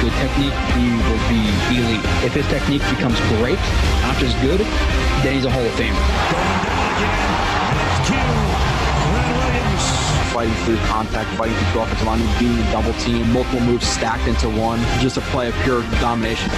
good technique, he will be elite. If his technique becomes great, not just good, then he's a Hall of Famer. Fighting through contact, fighting through offensive line, being double team, multiple moves stacked into one, just a play of pure domination.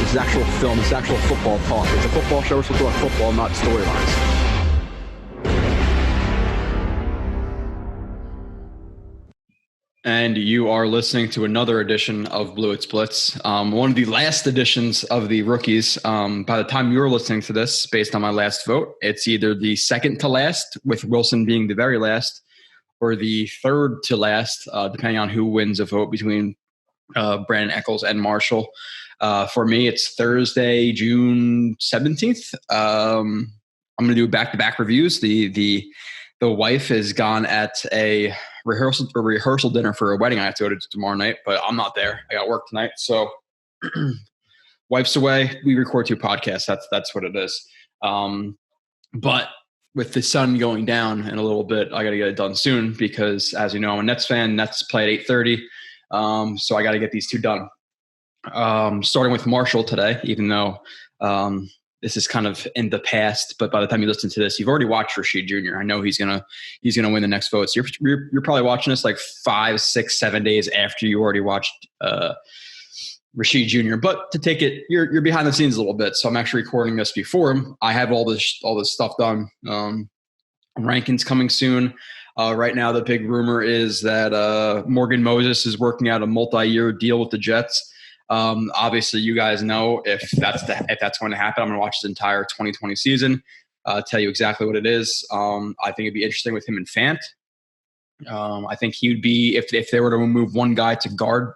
This is actual film, this is actual football talk. It's a football show, we're supposed to talk football, not storylines. And you are listening to another edition of Blewett's Blitz, one of the last editions of the rookies. By the time you're listening to this, based on my last vote, it's either the second to last, with Wilson being the very last, or the third to last, depending on who wins a vote between Brandon Eccles and Marshall. For me, it's Thursday, June 17th. I'm going to do back-to-back reviews. The wife is gone at a rehearsal dinner for a wedding I have to go to tomorrow night, but I'm not there. I got work tonight. So wife's away. We record 2 podcasts. That's what it is. But with the sun going down in a little bit, I got to get it done soon because, as you know, I'm a Nets fan. Nets play at 8:30. So I got to get these 2 done. Starting with Marshall today, even though this is kind of in the past, but by the time you listen to this, you've already watched Rashid Jr. I know he's gonna win the next vote. So you're probably watching this like 5, 6, 7 days after you already watched Rashid Jr. But to take it, you're behind the scenes a little bit. So I'm actually recording this before him. I have all this stuff done. Rankings coming soon. Right now, the big rumor is that Morgan Moses is working out a multi-year deal with the Jets. Obviously, you guys know if that's going to happen, I'm going to watch his entire 2020 season. Tell you exactly what it is. I think it'd be interesting with him and Fant. I think he would be if they were to move one guy to guard,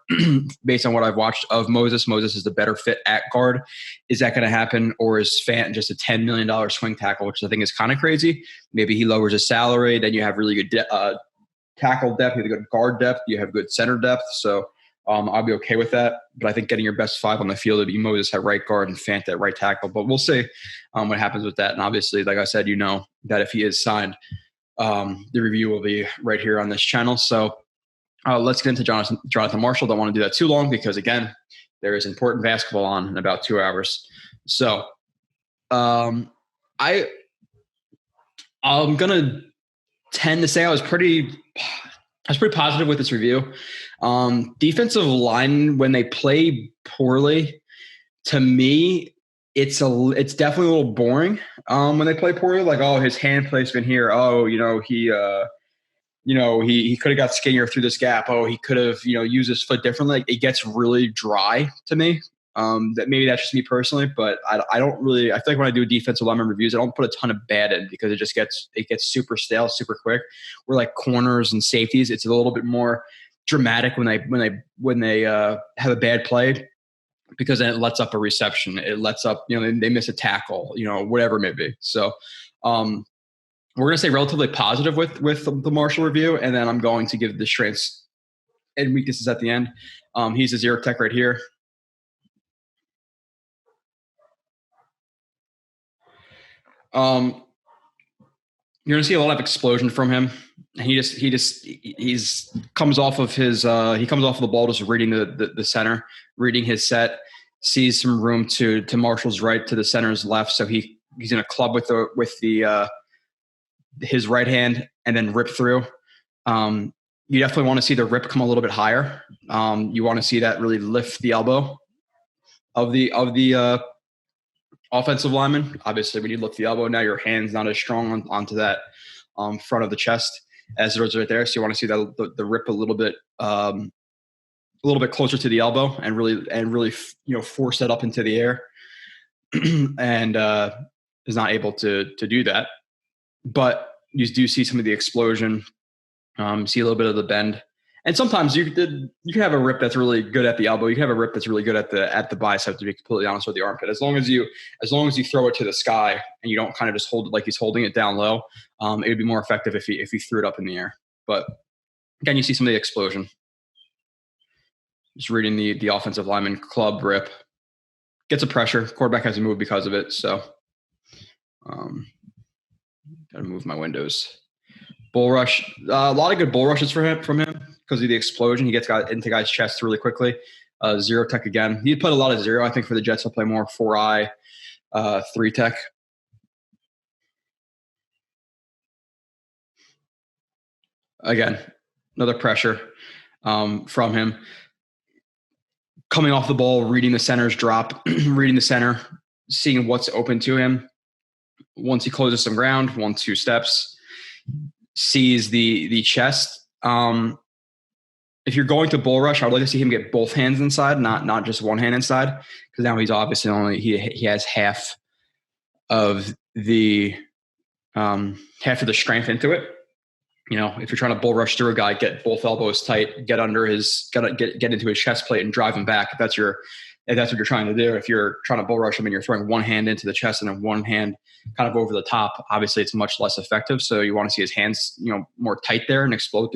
based on what I've watched of Moses. Moses is the better fit at guard. Is that going to happen, or is Fant just a $10 million swing tackle, which I think is kind of crazy? Maybe he lowers his salary. Then you have really good tackle depth. You have good guard depth. You have good center depth. So. I'll be okay with that, but I think getting your best 5 on the field would be Moses at right guard and Fant at right tackle. But we'll see what happens with that. And obviously, like I said, you know that if he is signed, the review will be right here on this channel. So let's get into Jonathan Marshall. Don't want to do that too long because, again, there is important basketball on in about 2 hours. So I'm gonna tend to say I was pretty positive with this review. Defensive line, when they play poorly, to me, it's definitely a little boring. When they play poorly, like, oh, his hand placement here. Oh, he could have got skinnier through this gap. Oh, he could have, used his foot differently. Like, it gets really dry to me. That maybe that's just me personally, but I don't really. I feel like when I do defensive lineman reviews, I don't put a ton of bad in because it gets super stale super quick. Where like corners and safeties, it's a little bit more dramatic when they have a bad play, because then it lets up a reception. It lets up they miss a tackle, whatever it may be. So we're gonna stay relatively positive with the Marshall review, and then I'm going to give the strengths and weaknesses at the end. He's a zero tech right here. You're gonna see a lot of explosion from him. He's comes off of the ball just reading the center, reading his set, sees some room to Marshall's right, to the center's left. So he's gonna club with his right hand and then rip through. You definitely want to see the rip come a little bit higher. You want to see that really lift the elbow of the offensive lineman. Obviously, when you lift the elbow, now your hand's not as strong onto that front of the chest as it is right there. So you want to see that the rip a little bit closer to the elbow and really force that up into the air, and is not able to do that. But you do see some of the explosion, see a little bit of the bend. And sometimes you can have a rip that's really good at the elbow. You can have a rip that's really good at the bicep, to be completely honest, with the armpit. As long as you throw it to the sky and you don't kind of just hold it like he's holding it down low, it would be more effective if he threw it up in the air. But again, you see some of the explosion. Just reading the offensive lineman club rip. Gets a pressure. Quarterback has to move because of it. So gotta move my windows. Bull rush. A lot of good bull rushes from him. because of the explosion. He gets into guys' chests really quickly. Zero tech again. He'd put a lot of zero. I think for the Jets, he'll play more 4-eye, 3 tech. Again, another pressure from him. Coming off the ball, reading the center's drop, reading the center, seeing what's open to him. Once he closes some ground, 1-2 steps, sees the chest. If you're going to bull rush, I would like to see him get both hands inside, not just one hand inside, because now he's obviously he has half of the strength into it. If you're trying to bull rush through a guy, get both elbows tight, get under get into his chest plate and drive him back. If that's what you're trying to do. If you're trying to bull rush him and you're throwing one hand into the chest and then one hand kind of over the top, obviously it's much less effective. So you want to see his hands, more tight there and explode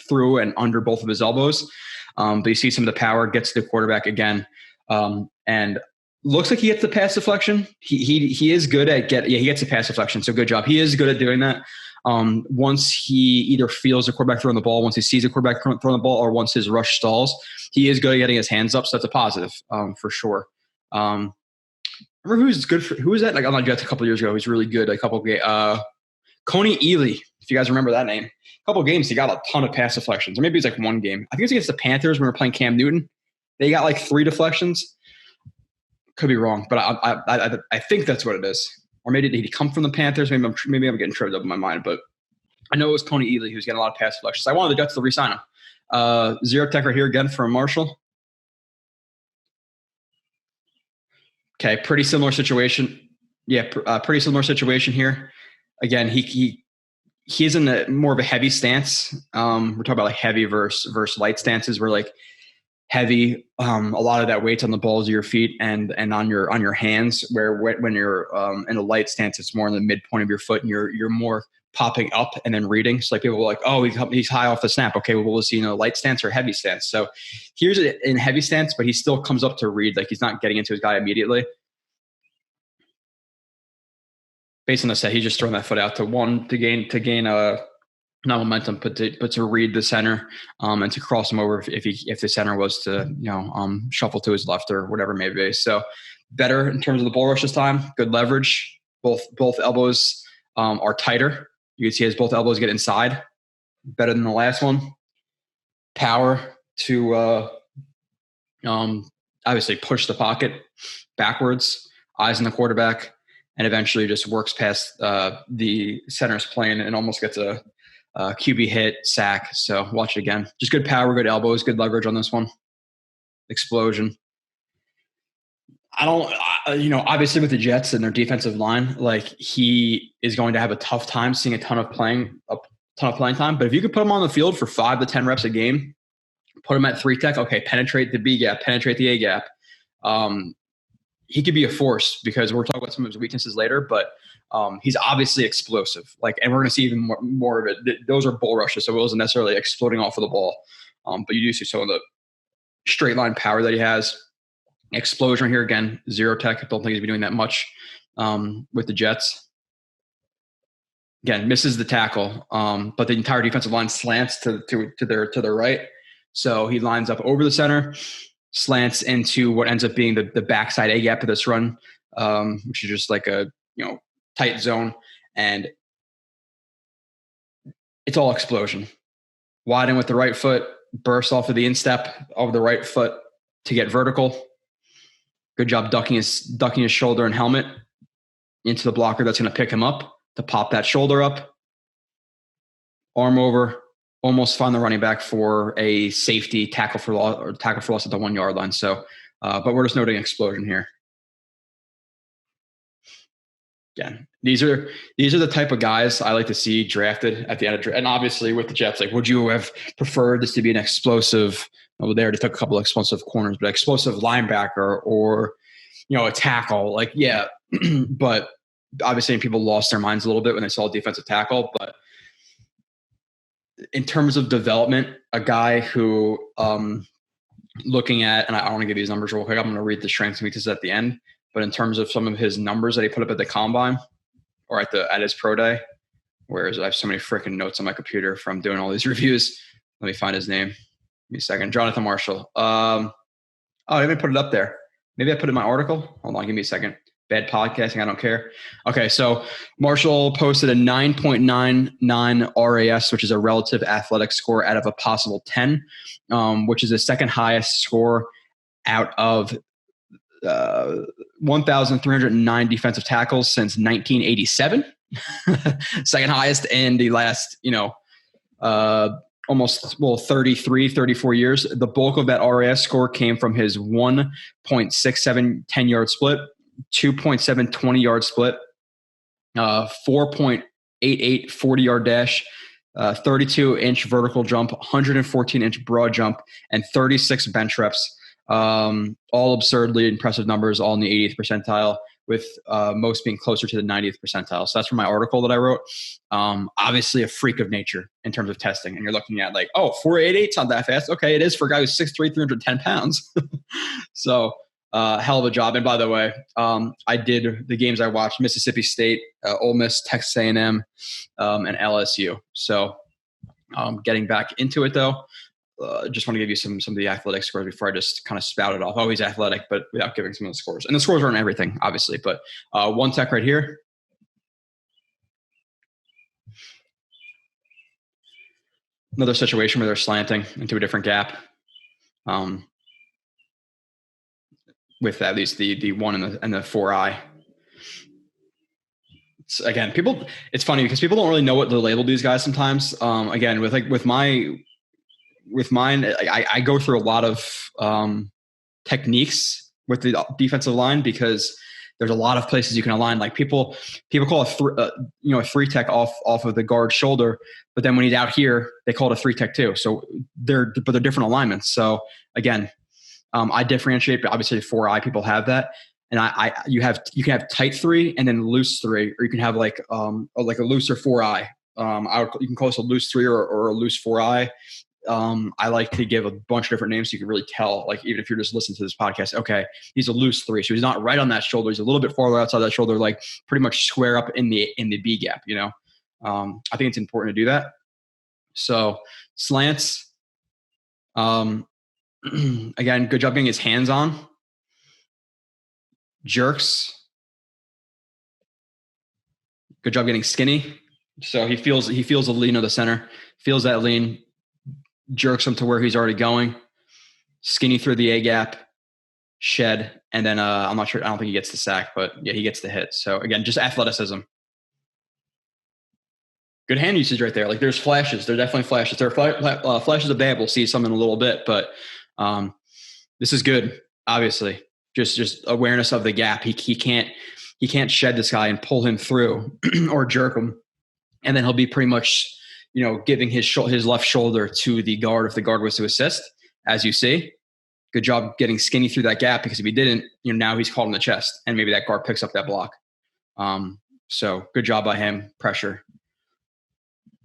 through and under both of his elbows. But you see some of the power, gets to the quarterback again. And looks like he gets the pass deflection. He is good at he gets the pass deflection. So good job. He is good at doing that. Once he either feels a quarterback throwing the ball, once he sees a quarterback throwing the ball, or once his rush stalls, he is good at getting his hands up. So that's a positive, for sure. Remember who was that? Like on the Jets a couple of years ago, he was really good. Coney Ely, if you guys remember that name. A couple of games, he got a ton of pass deflections. Or maybe it's like one game. I think it's against the Panthers when we were playing Cam Newton. They got like 3 deflections. Could be wrong, but I think that's what it is. Or maybe did he come from the Panthers? Maybe I'm getting tripped up in my mind, but I know it was Coney Ely who's getting a lot of pass deflections. I wanted the Jets to re-sign him. Zero tech right here again from Marshall. Okay, pretty similar situation. Yeah, pretty similar situation here. Again, he's in more of a heavy stance. We're talking about like heavy versus light stances, where like heavy, a lot of that weight's on the balls of your feet and on your hands, where when you're in a light stance, it's more in the midpoint of your foot and you're more popping up and then reading. So like people are like, oh, he's high off the snap. Okay, well, we'll see, light stance or heavy stance. So here's in heavy stance, but he still comes up to read. Like he's not getting into his guy immediately. Based on the set, he's just throwing that foot out to gain not momentum, but to read the center, and to cross him over if the center was to shuffle to his left or whatever it may be. So better in terms of the bull rush this time. Good leverage. Both elbows are tighter. You can see his both elbows get inside. Better than the last one. Power to obviously push the pocket backwards. Eyes on the quarterback, and eventually just works past the center's plane and almost gets a QB hit, sack. So watch it again. Just good power, good elbows, good leverage on this one. Explosion. Obviously with the Jets and their defensive line, like he is going to have a tough time seeing a ton of playing time. But if you could put him on the field for 5 to 10 reps a game, put him at 3 tech, okay, penetrate the B gap, penetrate the A gap. He could be a force, because we're talking about some of his weaknesses later, but he's obviously explosive. And we're going to see even more of it. Those are bull rushes, so it wasn't necessarily exploding off of the ball. But you do see some of the straight line power that he has. Explosion here again, zero tech. I don't think he's been doing that much with the Jets. Again, misses the tackle, but the entire defensive line slants to their right. So he lines up over the center, slants into what ends up being the backside A gap of this run, which is just like a tight zone, and it's all explosion. Widen with the right foot, burst off of the instep of the right foot to get vertical. Good job ducking his shoulder and helmet into the blocker that's going to pick him up, to pop that shoulder up, arm over, almost find the running back for a safety tackle for loss at the 1 yard line. So, but we're just noting explosion here. Again, these are the type of guys I like to see drafted at the end of draft. And obviously with the Jets, would you have preferred this to be an explosive? Well, they already took a couple of explosive corners, but explosive linebacker or a tackle. Yeah, but obviously people lost their minds a little bit when they saw a defensive tackle. But in terms of development, a guy who looking at, and I want to give you his numbers real quick. I'm going to read the strengths and weaknesses at the end. But in terms of some of his numbers that he put up at the combine or at his pro day, whereas I have so many freaking notes on my computer from doing all these reviews. Let me find his name. Give me a second. Jonathan Marshall. I didn't put it up there. Maybe I put it in my article. Hold on, give me a second. Bad podcasting, I don't care. Okay, so Marshall posted a 9.99 RAS, which is a relative athletic score out of a possible 10, which is the second highest score out of 1,309 defensive tackles since 1987. Second highest in the last, almost 33, 34 years. The bulk of that RAS score came from his 1.67 10-yard split, 2.7 20-yard split, 4.88 40-yard dash, 32-inch vertical jump, 114-inch broad jump, and 36 bench reps. All absurdly impressive numbers, all in the 80th percentile, with most being closer to the 90th percentile. So that's from my article that I wrote. Obviously a freak of nature in terms of testing. And you're looking at 4.88's not that fast. Okay, it is for a guy who's 6'3", 310 pounds. So hell of a job. And by the way, I did the games I watched: Mississippi State, Ole Miss, Texas A&M, and LSU. So getting back into it though, just want to give you some of the athletic scores before I just kind of spout it off. Oh, he's athletic, but without giving some of the scores. And the scores aren't everything, obviously. But one tech right here. Another situation where they're slanting into a different gap. With at least the one and the 4i. Again, it's funny because people don't really know what to label these guys sometimes. Again, with mine, I go through a lot of techniques with the defensive line because there's a lot of places you can align. Like people call a 3 tech off of the guard shoulder, but then when he's out here, they call it a 3 tech too. So they're different alignments. So again, I differentiate, but obviously 4i people have that. And you can have tight 3 and then loose 3, or you can have like a looser 4i. You can call this a loose 3 or a loose 4i. I like to give a bunch of different names so you can really tell, like, even if you're just listening to this podcast, okay, he's a loose 3. So he's not right on that shoulder. He's a little bit farther outside that shoulder, like pretty much square up in the B gap, I think it's important to do that. So slants, again, good job getting his hands on. Jerks, good job getting skinny. So he feels the lean of the center, feels that lean, jerks him to where he's already going, skinny through the A gap, shed, and then I'm not sure. I don't think he gets the sack, but yeah, he gets the hit. So again, just athleticism. Good hand usage right there. Like there's flashes. There are definitely flashes. There are flashes of bad. We'll see some in a little bit, but this is good. Obviously, just awareness of the gap. He can't shed this guy and pull him through or jerk him, and then he'll be pretty much giving his left shoulder to the guard if the guard was to assist. As you see, good job getting skinny through that gap, because if he didn't, now he's caught in the chest and maybe that guard picks up that block. So good job by him. Pressure.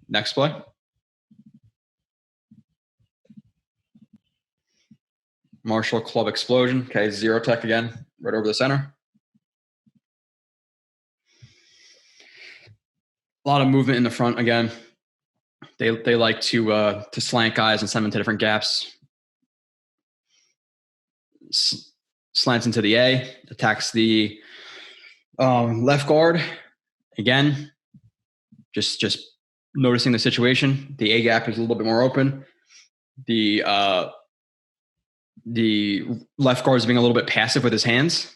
Next play. Marshall club explosion. Okay, 0 tech again, right over the center. A lot of movement in the front again. They like to slant guys and send them to different gaps. Slants into the A, attacks the left guard. Again, just noticing the situation. The A gap is a little bit more open. The left guard is being a little bit passive with his hands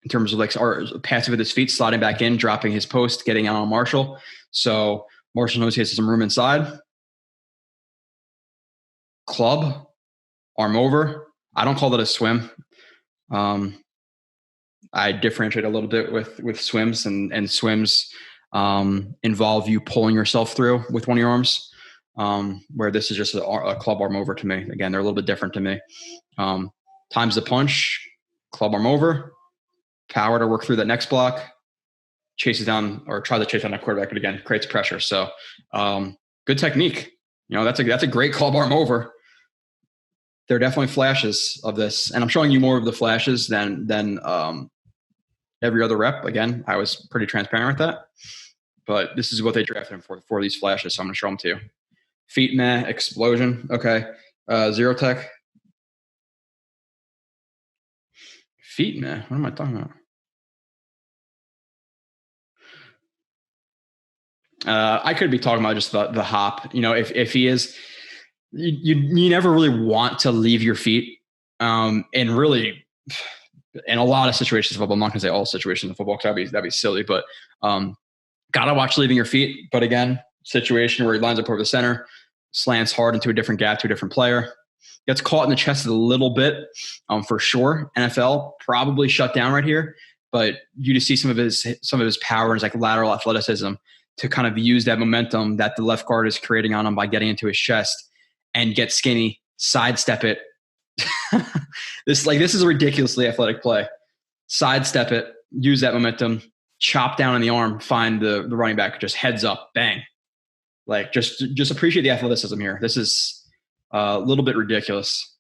in terms of or passive with his feet, sliding back in, dropping his post, getting out on Marshall. So Marshall knows he has some room inside. Club, arm over. I don't call that a swim. I differentiate a little bit with swims, and swims involve you pulling yourself through with one of your arms, where this is just a club arm over to me. Again, they're a little bit different to me. Times the punch, club arm over, power to work through that next block, chases down or try to chase down that quarterback, but again, creates pressure. So good technique. That's a great club arm over. There are definitely flashes of this, and I'm showing you more of the flashes than every other rep. Again, I was pretty transparent with that, but this is what they drafted him for these flashes. So I'm going to show them to you. Feet meh, explosion. Okay. Zero tech. Feet meh. What am I talking about? I could be talking about just the hop. If he is, you never really want to leave your feet. And really, in a lot of situations of football, I'm not going to say all situations of football because that'd be silly, but gotta watch leaving your feet. But again, situation where he lines up over the center, slants hard into a different gap to a different player, gets caught in the chest a little bit, for sure. NFL probably shut down right here, but you just see some of his power and his like lateral athleticism to kind of use that momentum that the left guard is creating on him by getting into his chest and get skinny, sidestep it. This is a ridiculously athletic play. Sidestep it, use that momentum, chop down on the arm, find the running back, just heads up, bang. Like just appreciate the athleticism here. This is a little bit ridiculous.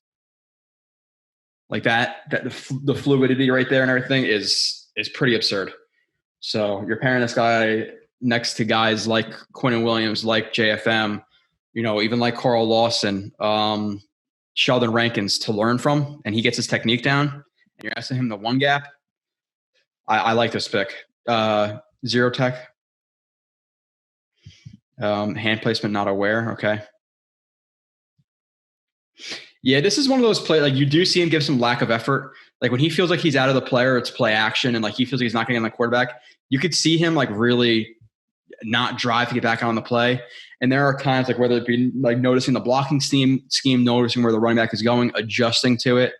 Like that the fluidity right there and everything is pretty absurd. So you're pairing this guy next to guys like Quinnen Williams, like JFM, even like Carl Lawson, Sheldon Rankins to learn from, and he gets his technique down, and you're asking him the one gap. I like this pick. Zero tech. Hand placement not aware. Okay. Yeah, this is one of those plays, like you do see him give some lack of effort. Like when he feels like he's out of the player, it's play action, and like he feels like he's not getting on the quarterback. You could see him like really not drive to get back on the play. And there are times like whether it be like noticing the blocking scheme, noticing where the running back is going, adjusting to it,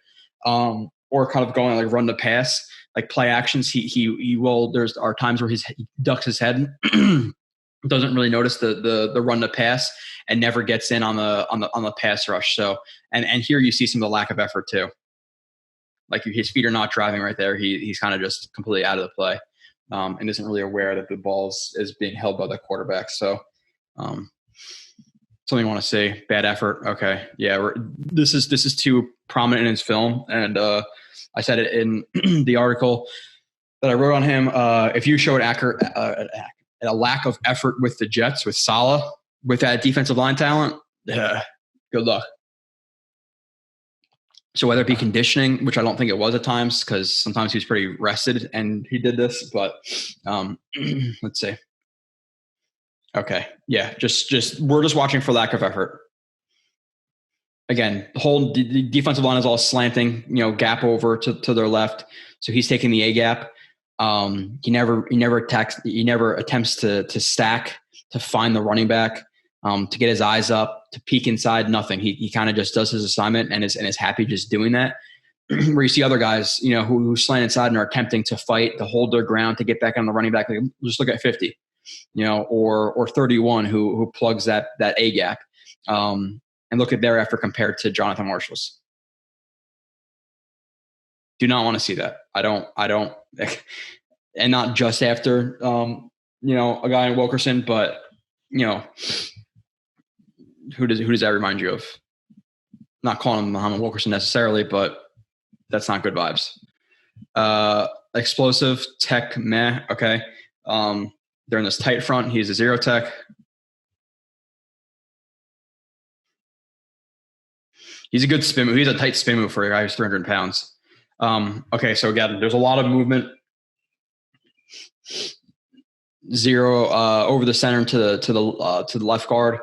or kind of going like run to pass, like play actions. He will. There's are times where he ducks his head, doesn't really notice the run to pass, and never gets in on the pass rush. So and here you see some of the lack of effort too. Like his feet are not driving right there. He's kind of just completely out of the play. And isn't really aware that the ball is being held by the quarterback. So something you want to say, bad effort. Okay. Yeah. This is too prominent in his film. And I said it in the article that I wrote on him. If you showed a lack of effort with the Jets, with Saleh, with that defensive line talent, good luck. So whether it be conditioning, which I don't think it was at times, because sometimes he was pretty rested and he did this, but let's see. Okay. Yeah. We're just watching for lack of effort. Again, the whole defensive line is all slanting, gap over to their left. So he's taking the A gap. He never attempts to stack, to find the running back, to get his eyes up, to peek inside, nothing. He kind of just does his assignment and is happy just doing that. Where you see other guys, who slant inside and are attempting to fight, to hold their ground, to get back on the running back. Like, just look at 50, or 31 who plugs that A gap, and look at their effort compared to Jonathan Marshall's. Do not want to see that. I don't, and not just after, a guy in Wilkerson, but who does that remind you of? Not calling him Muhammad Wilkerson necessarily, but that's not good vibes. Explosive tech, meh. Okay. They're in this tight front. He's a zero tech. He's a good spin move. He's a tight spin move for a guy who's 300 pounds. Okay. So again, there's a lot of movement. Zero over the center to the left guard.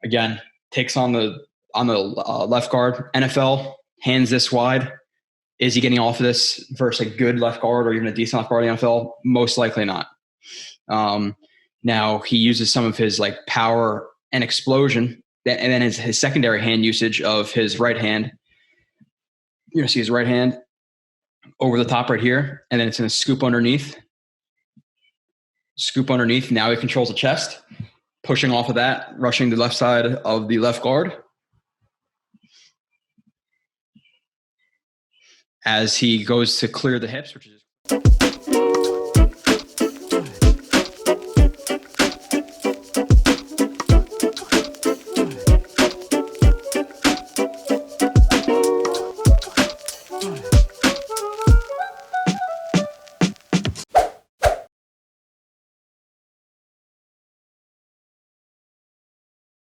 Again, takes on the left guard. NFL hands this wide. Is he getting off of this versus a good left guard or even a decent left guard in the NFL? Most likely not. Now he uses some of his like power and explosion, and then his secondary hand usage of his right hand. You're gonna see his right hand over the top right here, and then it's gonna scoop underneath. Scoop underneath. Now he controls the chest, pushing off of that, rushing the left side of the left guard. As he goes to clear the hips, which is